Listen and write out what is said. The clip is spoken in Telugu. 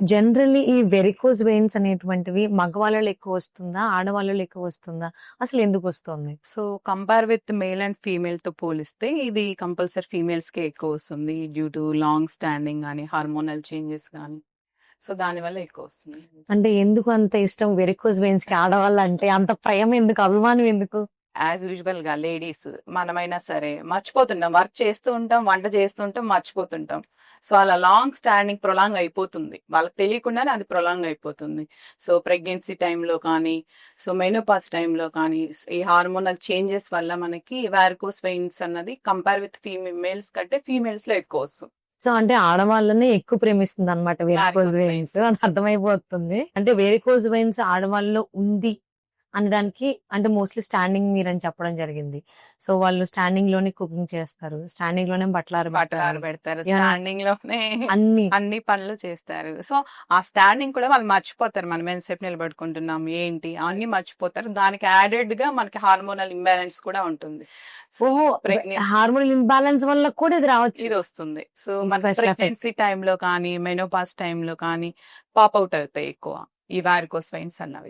జనరల్లీ ఈ వెరికోస్ వెయిన్స్ అనేటువంటివి మగవాళ్ళలో ఎక్కువ వస్తుందా? ఆడవాళ్ళలో ఎక్కువ వస్తుందా? అసలు ఎందుకు వస్తుంది? So, compare with male and ఫీమేల్‌తో పోలిస్తే ఇది కంపల్సరీ ఫీమేల్స్‌కే ఎక్కువొస్తుంది. డ్యూ టు లాంగ్ స్టాండింగ్ గాని, హార్మోనల్ చేంజెస్ గాని. సో, దానివల్ల ఎక్కువొస్తుంది. అంటే ఎందుకు అంత ఇష్టం వెరికోస్ వెయిన్స్‌కి ఆడవాళ్ళంటే? అంత ప్రేమ ఎందుకు? అభిమానం ఎందుకు? యాజ్ యూజువల్‌గా లేడీస్ మనమైనా సరే మర్చిపోతుంటాం. వర్క్ చేస్తూ ఉంటాం, వంట చేస్తూ ఉంటాం, మర్చిపోతుంటాం. సో, అలా లాంగ్ స్టాండింగ్ ప్రొలాంగ్ అయిపోతుంది. వాళ్ళకి తెలియకుండానే అది ప్రొలాంగ్ అయిపోతుంది. సో, ప్రెగ్నెన్సీ టైంలో కానీ, సో, మెనోపాజ్ టైంలో కానీ, ఈ హార్మోనల్ చేంజెస్ వల్ల మనకి వారికోస్ వెయిన్స్ అన్నది కంపేర్ విత్ మేల్స్ కంటే ఫీమేల్స్‌లో ఎక్కువొస్తుంది. సో, అంటే ఆడవాళ్ళనే ఎక్కువ ప్రేమిస్తుందన్నమాట వెరికోస్ వారికోస్ వెయిన్స్. అది అర్థమైపోతుంది. అంటే వెరికోస్ వెయిన్స్ ఆడవాళ్ళలో ఉంది అనడానికి అంటే మోస్ట్‌లీ స్టాండింగ్ మీరని చెప్పడం జరిగింది. సో, వాళ్ళు స్టాండింగ్‌లోనే కుకింగ్ చేస్తారు. స్టాండింగ్‌లోనే బట్టలు బట్టలు ఆరబెడతారు. ఆరబెడతారు. యాహ్! స్టాండింగ్‌లోనే అన్ని. అన్ని పనులు చేస్తారు. సో, ఆ స్టాండింగ్ కూడా వాళ్ళు మర్చిపోతారు. మనం ఎంతసేపు నిలబడుకుంటున్నాం, ఏంటి అవన్నీ మర్చిపోతారు. దానికి యాడెడ్‌గా మనకి హార్మోనల్ ఇంబాలెన్స్ కూడా ఉంటుంది. సో, ఓహో! హార్మోనల్ ఇంబాలెన్స్ వల్ల కూడా ఇది రావచ్చు. ఇదొస్తుంది. సో, ఇది మన స్పెషల్ ఎఫెక్ట్. ప్రెగ్నెన్సీ టైంలో కానీ, మెనోపాజ్ టైంలో కానీ పాప్ ఔట్ అవుతాయి ఎక్కువ. ఈ వారికోస్ వెయిన్స్ అన్నవి.